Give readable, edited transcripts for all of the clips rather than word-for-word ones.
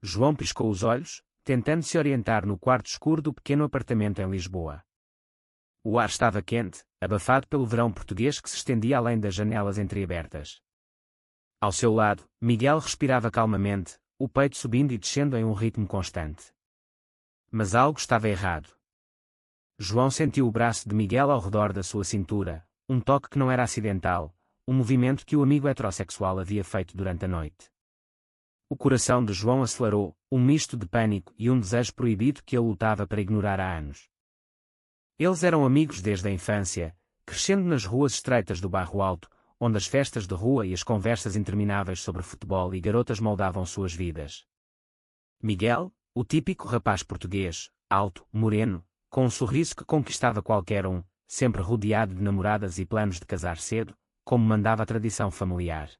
João piscou os olhos, tentando se orientar no quarto escuro do pequeno apartamento em Lisboa. O ar estava quente, abafado pelo verão português que se estendia além das janelas entreabertas. Ao seu lado, Miguel respirava calmamente, o peito subindo e descendo em um ritmo constante. Mas algo estava errado. João sentiu o braço de Miguel ao redor da sua cintura, um toque que não era acidental, um movimento que o amigo heterossexual havia feito durante a noite. O coração de João acelerou, um misto de pânico e um desejo proibido que ele lutava para ignorar há anos. Eles eram amigos desde a infância, crescendo nas ruas estreitas do Bairro Alto, onde as festas de rua e as conversas intermináveis sobre futebol e garotas moldavam suas vidas. Miguel, o típico rapaz português, alto, moreno, com um sorriso que conquistava qualquer um, sempre rodeado de namoradas e planos de casar cedo, como mandava a tradição familiar.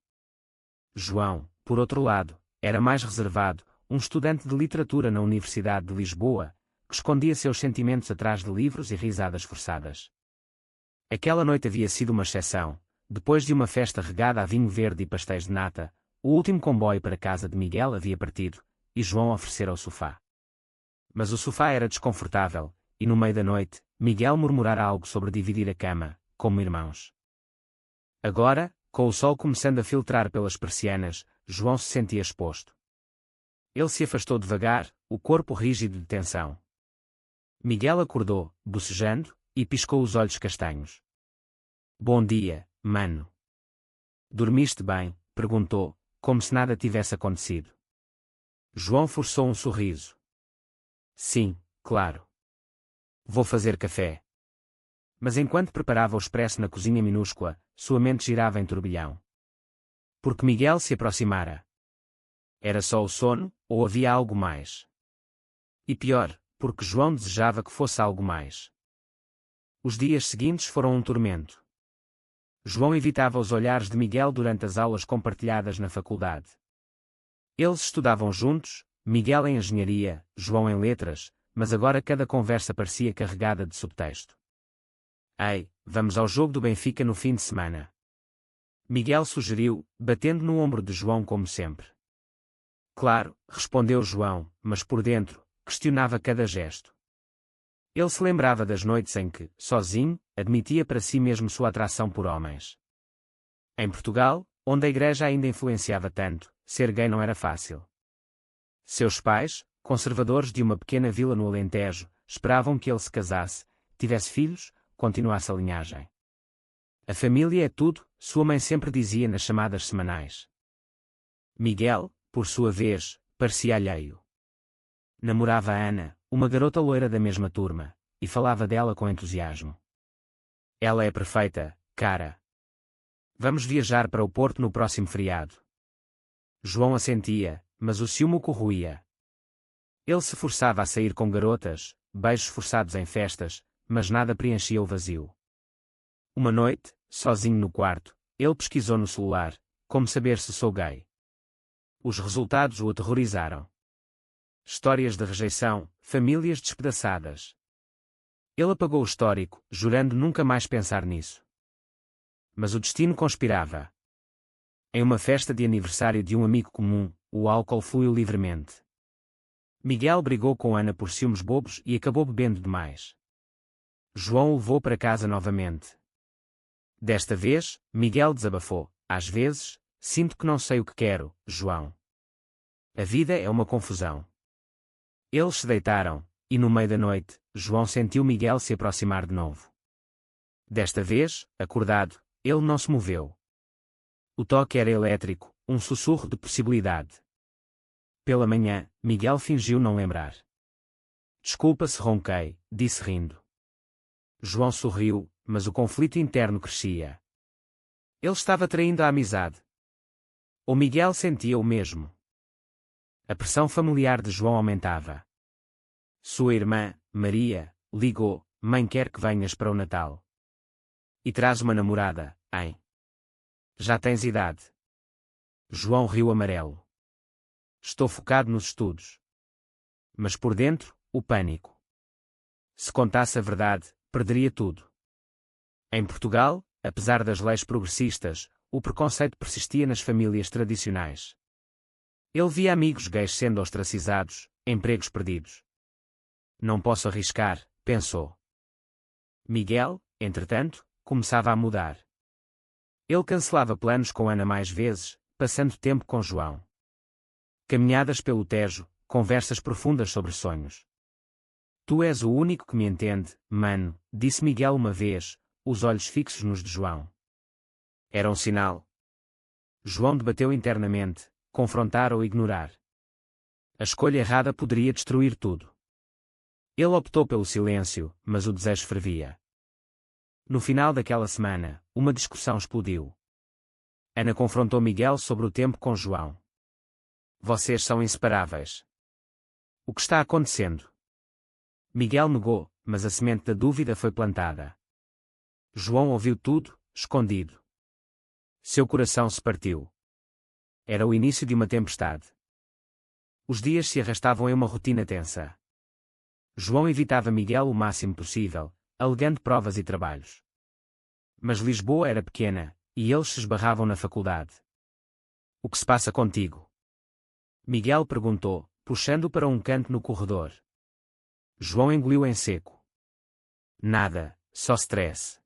João, por outro lado, era mais reservado, um estudante de literatura na Universidade de Lisboa, que escondia seus sentimentos atrás de livros e risadas forçadas. Aquela noite havia sido uma exceção. Depois de uma festa regada a vinho verde e pastéis de nata, o último comboio para a casa de Miguel havia partido, e João oferecera o sofá. Mas o sofá era desconfortável, e no meio da noite, Miguel murmurara algo sobre dividir a cama, como irmãos. Agora, com o sol começando a filtrar pelas persianas, João se sentia exposto. Ele se afastou devagar, o corpo rígido de tensão. Miguel acordou, bocejando, e piscou os olhos castanhos. Bom dia, mano. Dormiste bem? Perguntou, como se nada tivesse acontecido. João forçou um sorriso. Sim, claro. Vou fazer café. Mas enquanto preparava o expresso na cozinha minúscula, sua mente girava em turbilhão. Porque Miguel se aproximara. Era só o sono, ou havia algo mais? E pior, porque João desejava que fosse algo mais. Os dias seguintes foram um tormento. João evitava os olhares de Miguel durante as aulas compartilhadas na faculdade. Eles estudavam juntos, Miguel em engenharia, João em letras, mas agora cada conversa parecia carregada de subtexto. Ei, vamos ao jogo do Benfica no fim de semana. Miguel sugeriu, batendo no ombro de João como sempre. Claro, respondeu João, mas por dentro, questionava cada gesto. Ele se lembrava das noites em que, sozinho, admitia para si mesmo sua atração por homens. Em Portugal, onde a igreja ainda influenciava tanto, ser gay não era fácil. Seus pais, conservadores de uma pequena vila no Alentejo, esperavam que ele se casasse, tivesse filhos, continuasse a linhagem. A família é tudo, sua mãe sempre dizia nas chamadas semanais. Miguel, por sua vez, parecia alheio. Namorava a Ana, uma garota loira da mesma turma, e falava dela com entusiasmo. Ela é perfeita, cara. Vamos viajar para o Porto no próximo feriado. João assentia, mas o ciúme o corroía. Ele se forçava a sair com garotas, beijos forçados em festas, mas nada preenchia o vazio. Uma noite, sozinho no quarto, ele pesquisou no celular, como saber se sou gay. Os resultados o aterrorizaram. Histórias de rejeição, famílias despedaçadas. Ele apagou o histórico, jurando nunca mais pensar nisso. Mas o destino conspirava. Em uma festa de aniversário de um amigo comum, o álcool fluiu livremente. Miguel brigou com Ana por ciúmes bobos e acabou bebendo demais. João o levou para casa novamente. Desta vez, Miguel desabafou. Às vezes, sinto que não sei o que quero, João. A vida é uma confusão. Eles se deitaram, e no meio da noite, João sentiu Miguel se aproximar de novo. Desta vez, acordado, ele não se moveu. O toque era elétrico, um sussurro de possibilidade. Pela manhã, Miguel fingiu não lembrar. Desculpa se ronquei, disse rindo. João sorriu, mas o conflito interno crescia. Ele estava traindo a amizade. Ou Miguel sentia o mesmo. A pressão familiar de João aumentava. Sua irmã, Maria, ligou, mãe quer que venhas para o Natal. E traz uma namorada, hein? Já tens idade. João riu amarelo. Estou focado nos estudos. Mas por dentro, o pânico. Se contasse a verdade, perderia tudo. Em Portugal, apesar das leis progressistas, o preconceito persistia nas famílias tradicionais. Ele via amigos gays sendo ostracizados, empregos perdidos. Não posso arriscar, pensou. Miguel, entretanto, começava a mudar. Ele cancelava planos com Ana mais vezes, passando tempo com João. Caminhadas pelo Tejo, conversas profundas sobre sonhos. Tu és o único que me entende, mano, disse Miguel uma vez, os olhos fixos nos de João. Era um sinal. João debateu internamente, confrontar ou ignorar. A escolha errada poderia destruir tudo. Ele optou pelo silêncio, mas o desejo fervia. No final daquela semana, uma discussão explodiu. Ana confrontou Miguel sobre o tempo com João. Vocês são inseparáveis. O que está acontecendo? Miguel negou, mas a semente da dúvida foi plantada. João ouviu tudo, escondido. Seu coração se partiu. Era o início de uma tempestade. Os dias se arrastavam em uma rotina tensa. João evitava Miguel o máximo possível, alegando provas e trabalhos. Mas Lisboa era pequena, e eles se esbarravam na faculdade. O que se passa contigo? Miguel perguntou, puxando-o para um canto no corredor. João engoliu em seco. Nada, só stress.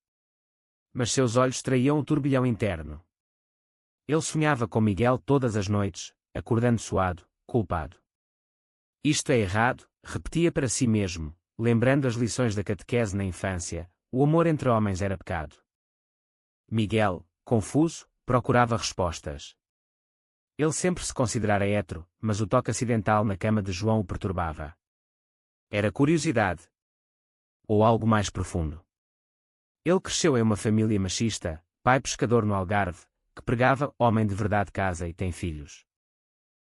Mas seus olhos traíam o turbilhão interno. Ele sonhava com Miguel todas as noites, acordando suado, culpado. Isto é errado, repetia para si mesmo, lembrando as lições da catequese na infância, o amor entre homens era pecado. Miguel, confuso, procurava respostas. Ele sempre se considerara hétero, mas o toque acidental na cama de João o perturbava. Era curiosidade? Ou algo mais profundo? Ele cresceu em uma família machista, pai pescador no Algarve, que pregava, homem de verdade casa e tem filhos.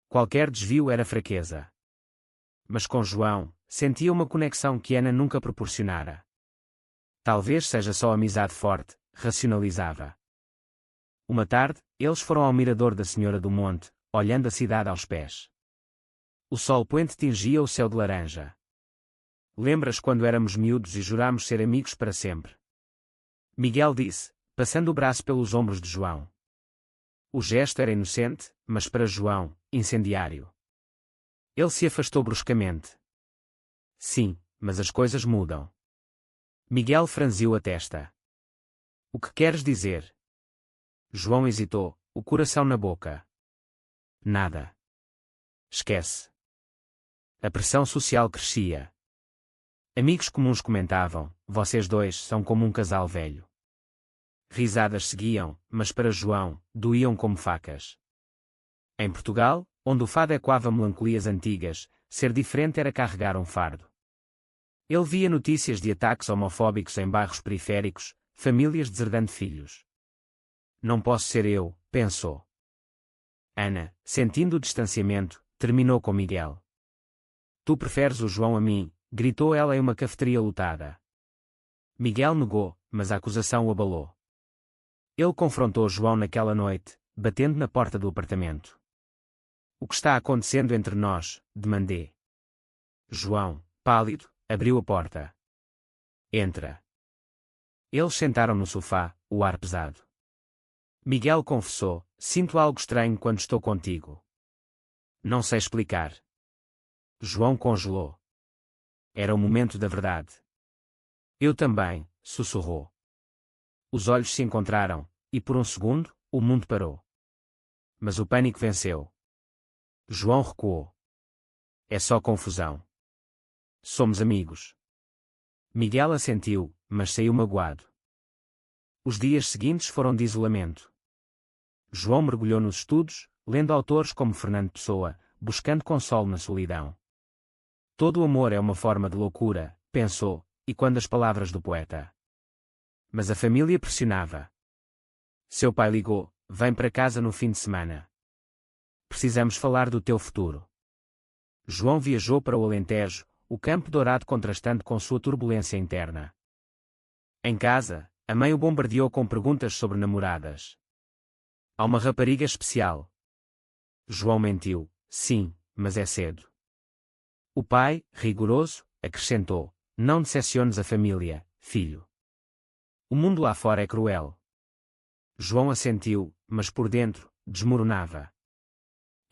Qualquer desvio era fraqueza. Mas com João, sentia uma conexão que Ana nunca proporcionara. Talvez seja só amizade forte, racionalizava. Uma tarde, eles foram ao mirador da Senhora do Monte, olhando a cidade aos pés. O sol poente tingia o céu de laranja. Lembras quando éramos miúdos e jurámos ser amigos para sempre? Miguel disse, passando o braço pelos ombros de João. O gesto era inocente, mas para João, incendiário. Ele se afastou bruscamente. Sim, mas as coisas mudam. Miguel franziu a testa. O que queres dizer? João hesitou, o coração na boca. Nada. Esquece. A pressão social crescia. Amigos comuns comentavam, vocês dois são como um casal velho. Risadas seguiam, mas para João, doíam como facas. Em Portugal, onde o fado ecoava melancolias antigas, ser diferente era carregar um fardo. Ele via notícias de ataques homofóbicos em bairros periféricos, famílias deserdando filhos. Não posso ser eu, pensou. Ana, sentindo o distanciamento, terminou com Miguel. Tu preferes o João a mim, gritou ela em uma cafeteria lotada. Miguel negou, mas a acusação o abalou. Ele confrontou João naquela noite, batendo na porta do apartamento. O que está acontecendo entre nós? Demandei. João, pálido, abriu a porta. Entra. Eles sentaram no sofá, o ar pesado. Miguel confessou, sinto algo estranho quando estou contigo. Não sei explicar. João congelou. Era o momento da verdade. Eu também, sussurrou. Os olhos se encontraram, e por um segundo, o mundo parou. Mas o pânico venceu. João recuou. É só confusão. Somos amigos. Miguel assentiu, mas saiu magoado. Os dias seguintes foram de isolamento. João mergulhou nos estudos, lendo autores como Fernando Pessoa, buscando consolo na solidão. Todo o amor é uma forma de loucura, pensou, e quando as palavras do poeta. Mas a família pressionava. Seu pai ligou, vem para casa no fim de semana. Precisamos falar do teu futuro. João viajou para o Alentejo, o campo dourado contrastando com sua turbulência interna. Em casa, a mãe o bombardeou com perguntas sobre namoradas. Há uma rapariga especial. João mentiu, sim, mas é cedo. O pai, rigoroso, acrescentou, não decepciones a família, filho. O mundo lá fora é cruel. João assentiu, mas por dentro, desmoronava.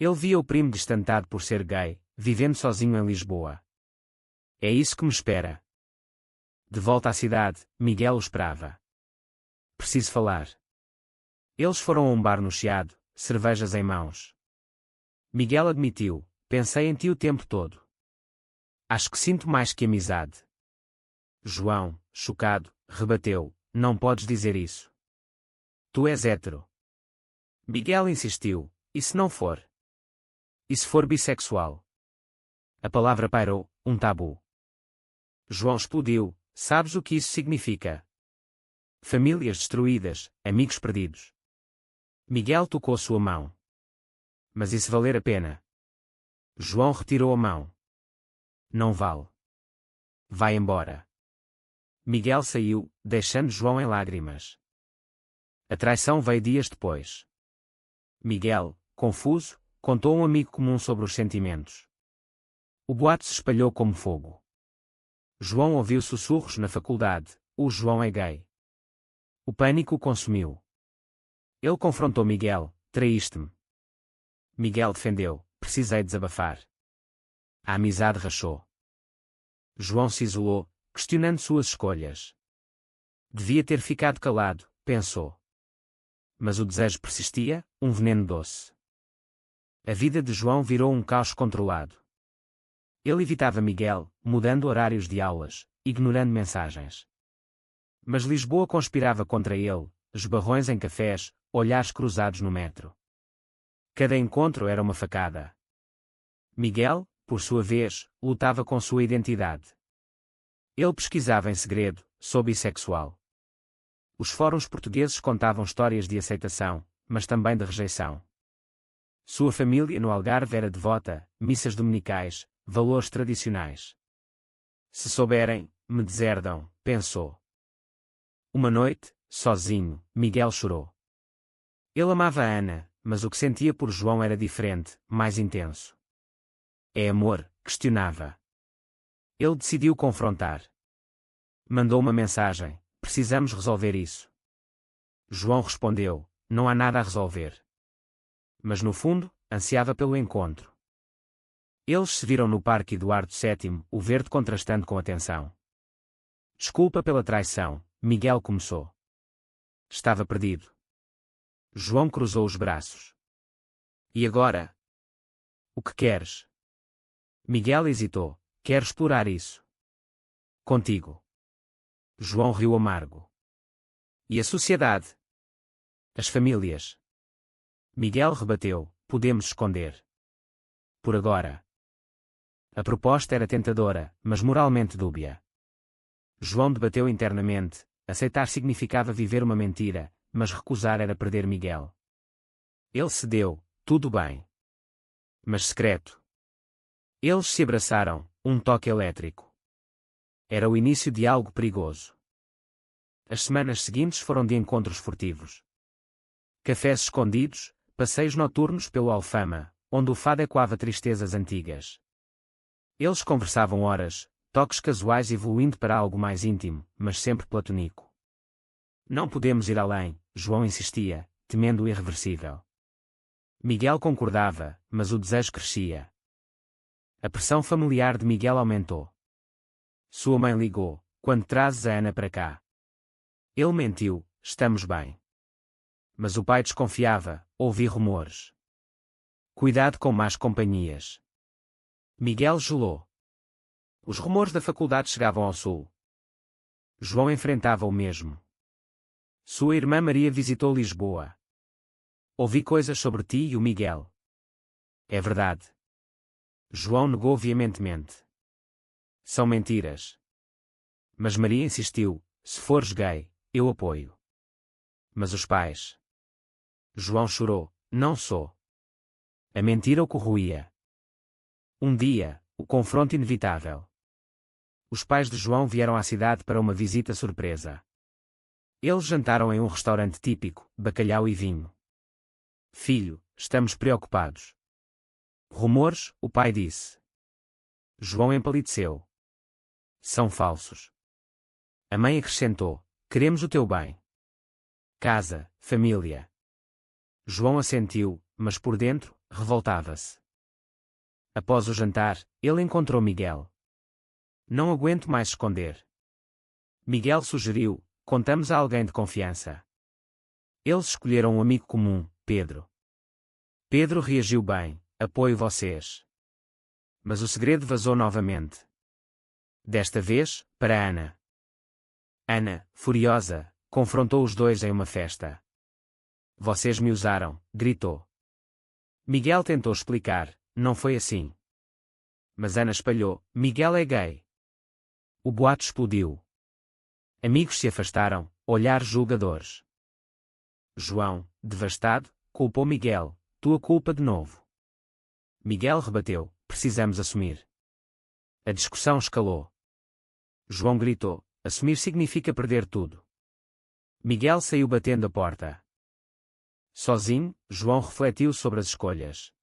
Ele via o primo destantado por ser gay, vivendo sozinho em Lisboa. É isso que me espera. De volta à cidade, Miguel o esperava. Preciso falar. Eles foram a um bar no Chiado, cervejas em mãos. Miguel admitiu: pensei em ti o tempo todo. Acho que sinto mais que amizade. João, chocado, rebateu: não podes dizer isso. Tu és hétero. Miguel insistiu: e se não for? E se for bissexual? A palavra pairou, um tabu. João explodiu: sabes o que isso significa? Famílias destruídas, amigos perdidos. Miguel tocou sua mão. Mas e se valer a pena? João retirou a mão. Não vale. Vai embora. Miguel saiu, deixando João em lágrimas. A traição veio dias depois. Miguel, confuso, contou a um amigo comum sobre os sentimentos. O boato se espalhou como fogo. João ouviu sussurros na faculdade: o João é gay. O pânico o consumiu. Ele confrontou Miguel: traíste-me. Miguel defendeu: precisei desabafar. A amizade rachou. João se isolou, questionando suas escolhas. Devia ter ficado calado, pensou. Mas o desejo persistia, um veneno doce. A vida de João virou um caos controlado. Ele evitava Miguel, mudando horários de aulas, ignorando mensagens. Mas Lisboa conspirava contra ele, esbarrões em cafés, olhares cruzados no metro. Cada encontro era uma facada. Miguel, por sua vez, lutava com sua identidade. Ele pesquisava em segredo, sou bissexual. Os fóruns portugueses contavam histórias de aceitação, mas também de rejeição. Sua família no Algarve era devota, missas dominicais, valores tradicionais. Se souberem, me deserdam, pensou. Uma noite, sozinho, Miguel chorou. Ele amava a Ana, mas o que sentia por João era diferente, mais intenso. É amor? Questionava. Ele decidiu confrontar. Mandou uma mensagem: precisamos resolver isso. João respondeu: não há nada a resolver. Mas no fundo, ansiava pelo encontro. Eles se viram no Parque Eduardo VII, o verde contrastando com a tensão. Desculpa pela traição, Miguel começou. Estava perdido. João cruzou os braços. E agora? O que queres? Miguel hesitou. Quero explorar isso. Contigo. João riu amargo. E a sociedade? As famílias? Miguel rebateu: podemos esconder. Por agora. A proposta era tentadora, mas moralmente dúbia. João debateu internamente: aceitar significava viver uma mentira, mas recusar era perder Miguel. Ele cedeu: tudo bem. Mas secreto. Eles se abraçaram, um toque elétrico. Era o início de algo perigoso. As semanas seguintes foram de encontros furtivos. Cafés escondidos, passeios noturnos pelo Alfama, onde o fado ecoava tristezas antigas. Eles conversavam horas, toques casuais evoluindo para algo mais íntimo, mas sempre platônico. Não podemos ir além, João insistia, temendo o irreversível. Miguel concordava, mas o desejo crescia. A pressão familiar de Miguel aumentou. Sua mãe ligou: quando trazes a Ana para cá? Ele mentiu: estamos bem. Mas o pai desconfiava: ouvi rumores. Cuidado com más companhias. Miguel gelou. Os rumores da faculdade chegavam ao sul. João enfrentava o mesmo. Sua irmã Maria visitou Lisboa. Ouvi coisas sobre ti e o Miguel. É verdade. João negou veementemente. São mentiras. Mas Maria insistiu: se fores gay, eu apoio. Mas os pais? João chorou: não sou. A mentira o corroía. Um dia, o confronto inevitável. Os pais de João vieram à cidade para uma visita surpresa. Eles jantaram em um restaurante típico, bacalhau e vinho. Filho, estamos preocupados. Rumores, o pai disse. João empalideceu. São falsos. A mãe acrescentou: queremos o teu bem. Casa, família. João assentiu, mas por dentro, revoltava-se. Após o jantar, ele encontrou Miguel. Não aguento mais esconder. Miguel sugeriu, contamos a alguém de confiança. Eles escolheram um amigo comum, Pedro. Pedro reagiu bem, apoio vocês. Mas o segredo vazou novamente. Desta vez, para Ana. Ana, furiosa, confrontou os dois em uma festa. Vocês me usaram, gritou. Miguel tentou explicar, não foi assim. Mas Ana espalhou, Miguel é gay. O boato explodiu. Amigos se afastaram, olhares julgadores. João, devastado, culpou Miguel, tua culpa de novo. Miguel rebateu, precisamos assumir. A discussão escalou. João gritou, assumir significa perder tudo. Miguel saiu batendo a porta. Sozinho, João refletiu sobre as escolhas.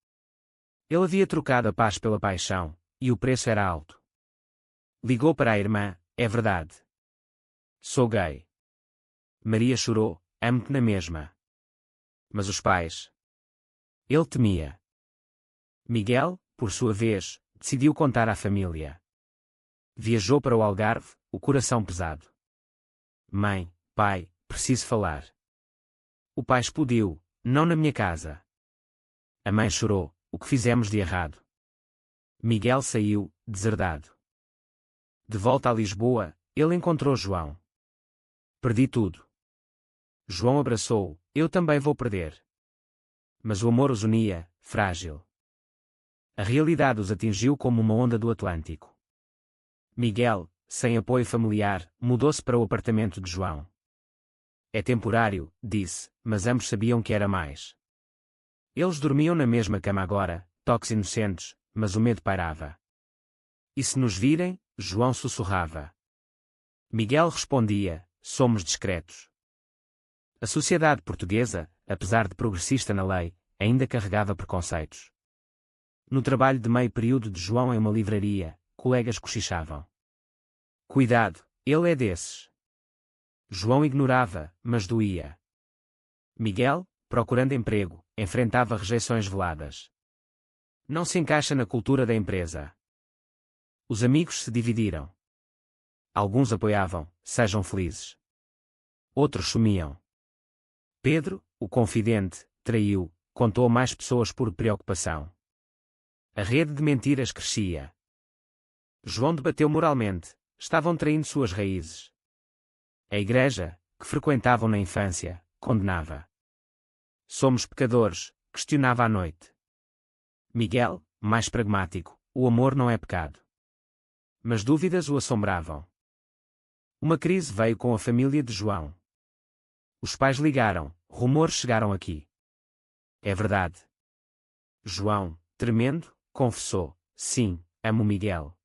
Ele havia trocado a paz pela paixão, e o preço era alto. Ligou para a irmã, é verdade. Sou gay. Maria chorou, amo-te na mesma. Mas os pais? Ele temia. Miguel, por sua vez, decidiu contar à família. Viajou para o Algarve, o coração pesado. Mãe, pai, preciso falar. O pai explodiu, não na minha casa. A mãe chorou, o que fizemos de errado? Miguel saiu, deserdado. De volta a Lisboa, ele encontrou João. Perdi tudo. João abraçou-o, eu também vou perder. Mas o amor os unia, frágil. A realidade os atingiu como uma onda do Atlântico. Miguel, sem apoio familiar, mudou-se para o apartamento de João. É temporário, disse, mas ambos sabiam que era mais. Eles dormiam na mesma cama agora, toques inocentes, mas o medo pairava. E se nos virem? João sussurrava. Miguel respondia, somos discretos. A sociedade portuguesa, apesar de progressista na lei, ainda carregava preconceitos. No trabalho de meio período de João em uma livraria, colegas cochichavam. Cuidado, ele é desses. João ignorava, mas doía. Miguel, procurando emprego, enfrentava rejeições veladas. Não se encaixa na cultura da empresa. Os amigos se dividiram. Alguns apoiavam, sejam felizes. Outros sumiam. Pedro, o confidente, traiu, contou a mais pessoas por preocupação. A rede de mentiras crescia. João debateu moralmente, estavam traindo suas raízes. A igreja, que frequentavam na infância, condenava. Somos pecadores, questionava à noite. Miguel, mais pragmático, o amor não é pecado. Mas dúvidas o assombravam. Uma crise veio com a família de João. Os pais ligaram, rumores chegaram aqui. É verdade. João, tremendo, confessou, sim, amo Miguel.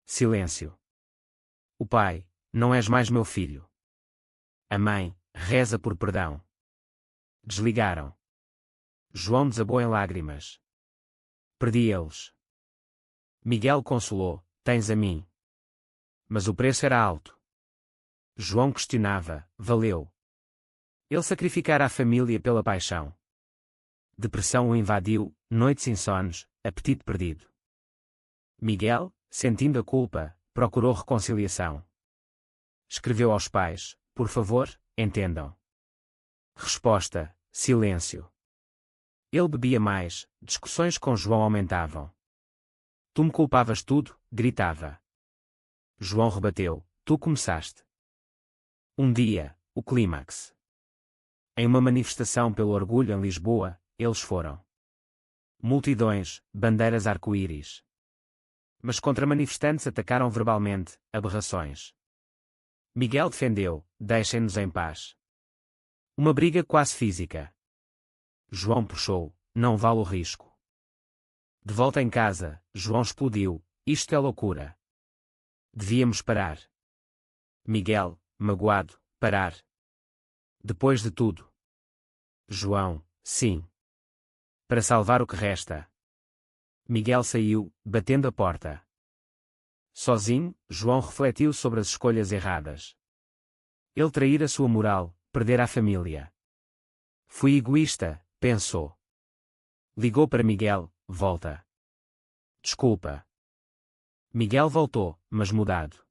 Silêncio. O pai, não és mais meu filho. A mãe, reza por perdão. Desligaram. João desabou em lágrimas. Perdi eles. Miguel consolou, tens a mim. Mas o preço era alto. João questionava, valeu. Ele sacrificara a família pela paixão. Depressão o invadiu, noites insones, apetite perdido. Miguel, sentindo a culpa, procurou reconciliação. Escreveu aos pais, por favor, entendam. Resposta, silêncio. Ele bebia mais, discussões com João aumentavam. Tu me culpavas tudo, gritava. João rebateu, tu começaste. Um dia, o clímax. Em uma manifestação pelo orgulho em Lisboa, eles foram. Multidões, bandeiras arco-íris. Mas contra manifestantes atacaram verbalmente, aberrações. Miguel defendeu, deixem-nos em paz. Uma briga quase física. João puxou, não vale o risco. De volta em casa, João explodiu, isto é loucura. Devíamos parar. Miguel, magoado, parar. Depois de tudo. João, sim. Para salvar o que resta. Miguel saiu, batendo a porta. Sozinho, João refletiu sobre as escolhas erradas. Ele trair a sua moral, perder a família. Fui egoísta, pensou. Ligou para Miguel, volta. Desculpa. Miguel voltou, mas mudado.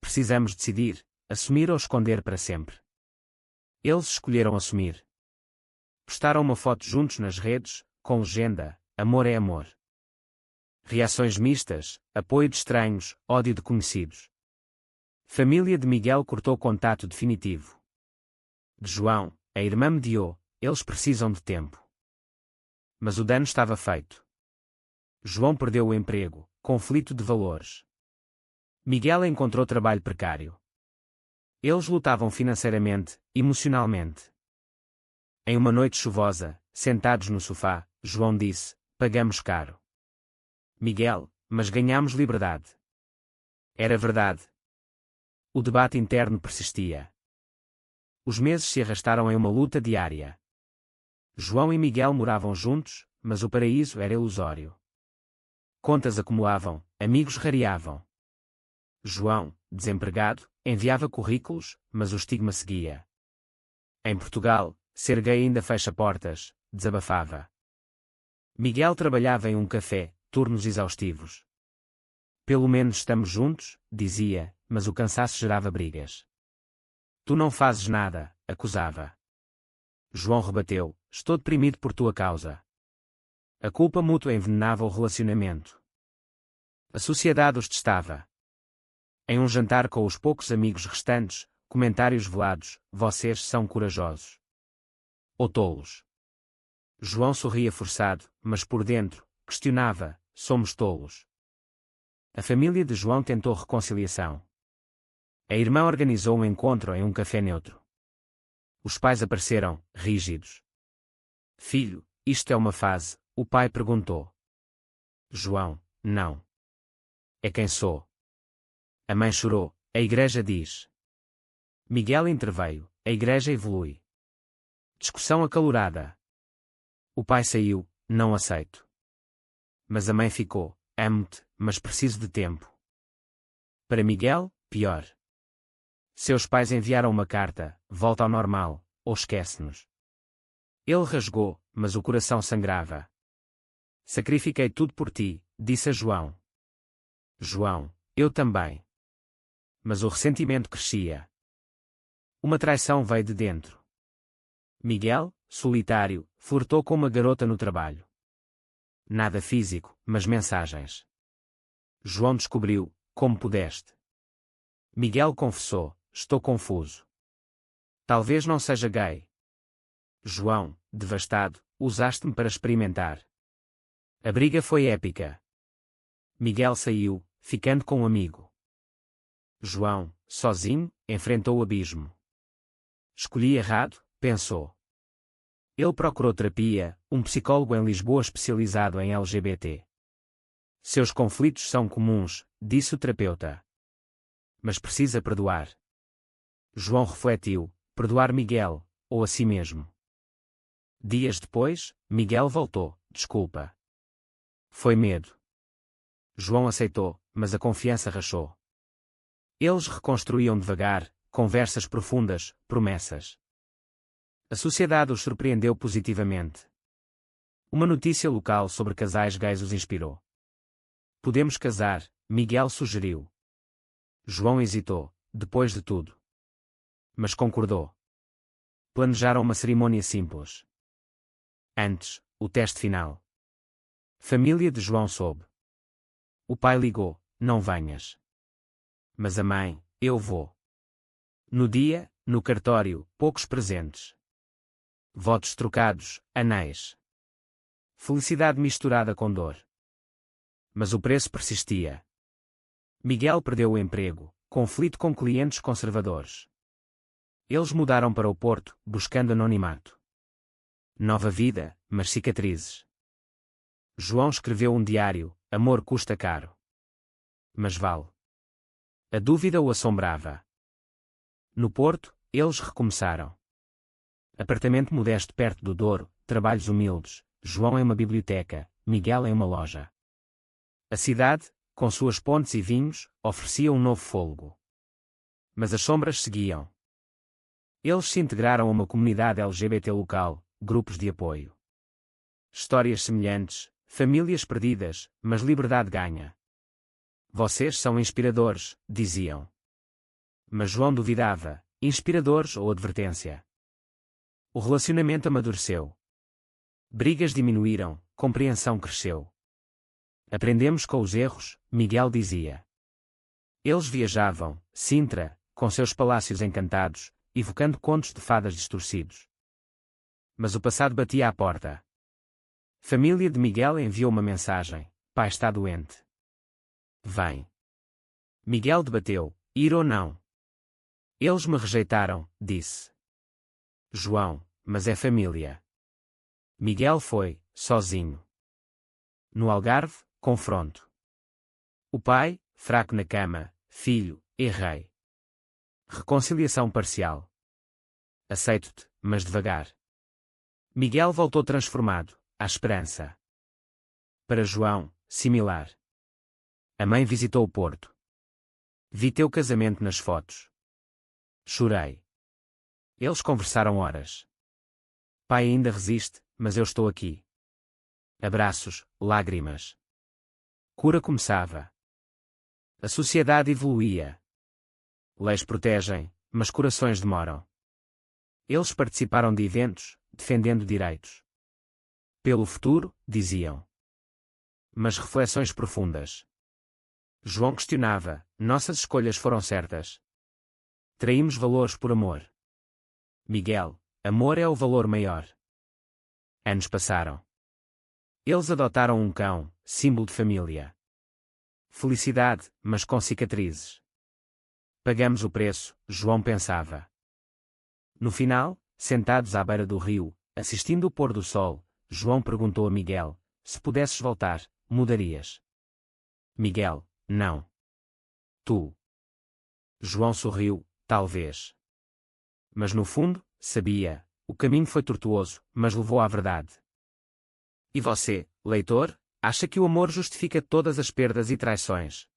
Precisamos decidir, assumir ou esconder para sempre. Eles escolheram assumir. Postaram uma foto juntos nas redes, com legenda: amor é amor. Reações mistas, apoio de estranhos, ódio de conhecidos. Família de Miguel cortou contato definitivo. De João, a irmã mediou: eles precisam de tempo. Mas o dano estava feito. João perdeu o emprego, conflito de valores. Miguel encontrou trabalho precário. Eles lutavam financeiramente, emocionalmente. Em uma noite chuvosa, sentados no sofá, João disse: pagamos caro. Miguel: mas ganhamos liberdade. Era verdade. O debate interno persistia. Os meses se arrastaram em uma luta diária. João e Miguel moravam juntos, mas o paraíso era ilusório. Contas acumulavam, amigos rareavam. João, desempregado, enviava currículos, mas o estigma seguia. Em Portugal, ser gay ainda fecha portas, desabafava. Miguel trabalhava em um café, turnos exaustivos. Pelo menos estamos juntos, dizia, mas o cansaço gerava brigas. Tu não fazes nada, acusava. João rebateu: estou deprimido por tua causa. A culpa mútua envenenava o relacionamento. A sociedade os testava. Em um jantar com os poucos amigos restantes, comentários velados: vocês são corajosos. Ou tolos. João sorria forçado, mas por dentro, questionava: somos tolos. A família de João tentou reconciliação. A irmã organizou um encontro em um café neutro. Os pais apareceram, rígidos. Filho, isto é uma fase, o pai perguntou. João: não. É quem sou. A mãe chorou: a igreja diz. Miguel interveio: a igreja evolui. Discussão acalorada. O pai saiu: não aceito. Mas a mãe ficou: amo-te, mas preciso de tempo. Para Miguel, pior. Seus pais enviaram uma carta: volta ao normal, ou esquece-nos. Ele rasgou, mas o coração sangrava. Sacrifiquei tudo por ti, disse a João. João: eu também. Mas o ressentimento crescia. Uma traição veio de dentro. Miguel, solitário, flertou com uma garota no trabalho. Nada físico, mas mensagens. João descobriu: como pudeste? Miguel confessou: estou confuso. Talvez não seja gay. João, devastado: usaste-me para experimentar. A briga foi épica. Miguel saiu, ficando com um amigo. João, sozinho, enfrentou o abismo. Escolhi errado, pensou. Ele procurou terapia, um psicólogo em Lisboa especializado em LGBT. Seus conflitos são comuns, disse o terapeuta. Mas precisa perdoar. João refletiu: perdoar Miguel, ou a si mesmo. Dias depois, Miguel voltou: desculpa. Foi medo. João aceitou, mas a confiança rachou. Eles reconstruíam devagar, conversas profundas, promessas. A sociedade os surpreendeu positivamente. Uma notícia local sobre casais gays os inspirou. Podemos casar, Miguel sugeriu. João hesitou: depois de tudo. Mas concordou. Planejaram uma cerimônia simples. Antes, o teste final. Família de João soube. O pai ligou: não venhas. Mas a mãe: eu vou. No dia, no cartório, poucos presentes. Votos trocados, anéis. Felicidade misturada com dor. Mas o preço persistia. Miguel perdeu o emprego, conflito com clientes conservadores. Eles mudaram para o Porto, buscando anonimato. Nova vida, mas cicatrizes. João escreveu um diário: amor custa caro. Mas vale. A dúvida o assombrava. No Porto, eles recomeçaram. Apartamento modesto perto do Douro, trabalhos humildes, João em uma biblioteca, Miguel em uma loja. A cidade, com suas pontes e vinhos, oferecia um novo fôlego. Mas as sombras seguiam. Eles se integraram a uma comunidade LGBT local, grupos de apoio. Histórias semelhantes, famílias perdidas, mas liberdade ganha. Vocês são inspiradores, diziam. Mas João duvidava, inspiradores ou advertência. O relacionamento amadureceu. Brigas diminuíram, compreensão cresceu. Aprendemos com os erros, Miguel dizia. Eles viajavam, Sintra, com seus palácios encantados, evocando contos de fadas distorcidos. Mas o passado batia à porta. Família de Miguel enviou uma mensagem: pai está doente. Vem. Miguel debateu, ir ou não. Eles me rejeitaram, disse. João, mas é família. Miguel foi, sozinho. No Algarve, confronto. O pai, fraco na cama, filho, errei. Reconciliação parcial. Aceito-te, mas devagar. Miguel voltou transformado, à esperança. Para João, similar. A mãe visitou o Porto. Vi teu casamento nas fotos. Chorei. Eles conversaram horas. Pai ainda resiste, mas eu estou aqui. Abraços, lágrimas. Cura começava. A sociedade evoluía. Leis protegem, mas corações demoram. Eles participaram de eventos, defendendo direitos. Pelo futuro, diziam. Mas reflexões profundas. João questionava, nossas escolhas foram certas. Traímos valores por amor. Miguel, amor é o valor maior. Anos passaram. Eles adotaram um cão, símbolo de família. Felicidade, mas com cicatrizes. Pagamos o preço, João pensava. No final, sentados à beira do rio, assistindo o pôr do sol, João perguntou a Miguel, se pudesses voltar, mudarias? Miguel, não. Tu. João sorriu, talvez. Mas no fundo, sabia, o caminho foi tortuoso, mas levou à verdade. E você, leitor, acha que o amor justifica todas as perdas e traições?